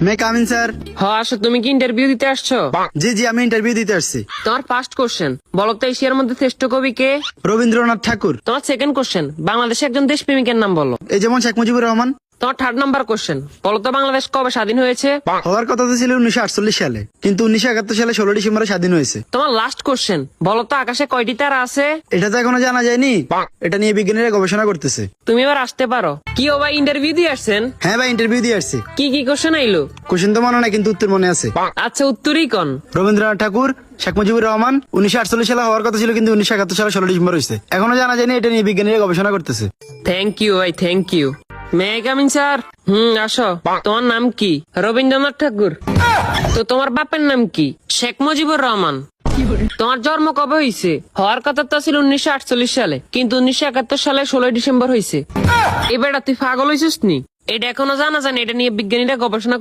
মে come in sir. আসো, তুমি কি ইন্টারভিউ দিতে আসছো? জি জি, আমি ইন্টারভিউ দিতে আসছি। তোমার ফার্স্ট কোশ্চেন, বলো তো এশিয়ার মধ্যে শ্রেষ্ঠ কবি কে? রবীন্দ্রনাথ ঠাকুর। তোমার সেকেন্ড কোশ্চেন, বাংলাদেশে একজন দেশপ্রেমিকের নাম বলো। এই যেমন শেখ মুজিবুর রহমান। তোমার থার্ড নাম্বার কোশ্চেন, বলো তো বাংলাদেশ কবে স্বাধীন হয়েছে? হওয়ার কথা তো ছিল 1948 সালে, কিন্তু 1971 সালে 16 ডিসেম্বরে স্বাধীন হয়েছে। তোমার লাস্ট কোশ্চেন, বলো তো আকাশে কয়টি তারা আছে? এটা তো এখনো জানা যায়নি, এটা নিয়ে বিজ্ঞানীরা গবেষণা করতেছে। তুমি এবার আসতে পারো। কি ও ভাই, ইন্টারভিউ দিয়ে আসছেন? হ্যাঁ ভাই, ইন্টারভিউ দিয়ে আসছি। কি কি কোশ্চেন আইলো? কোশ্চেন তো মনে নাই, কিন্তু উত্তর মনে আছে। আচ্ছা, উত্তরই কোন? রবীন্দ্রনাথ ঠাকুর, শেখ মুজিবুর রহমান। 1948 সালে হওয়ার কথা ছিল, কিন্তু 1971 সালে 16 ডিসেম্বর হয়েছে। এখনো জানা যায়নি, এটা নিয়ে বিজ্ঞানীরা গবেষণা করতেছে। থ্যাংক ইউ ভাই, thank you. May I coming sir? আসো। তোমার নাম কি? রবীন্দ্রনাথ ঠাকুর। তো তোমার বাপের নাম কি? শেখ মুজিবুর রহমান। তোমার জন্ম কবে হয়েছে? হওয়ার কথা তো ছিল 1948 সালে, কিন্তু 1971 সালে 16 ডিসেম্বর হয়েছে। এবার তুই পাগল হয়েছিস নি? এটা এখনো জানা যায় না, এটা নিয়ে বিজ্ঞানীরা গবেষণা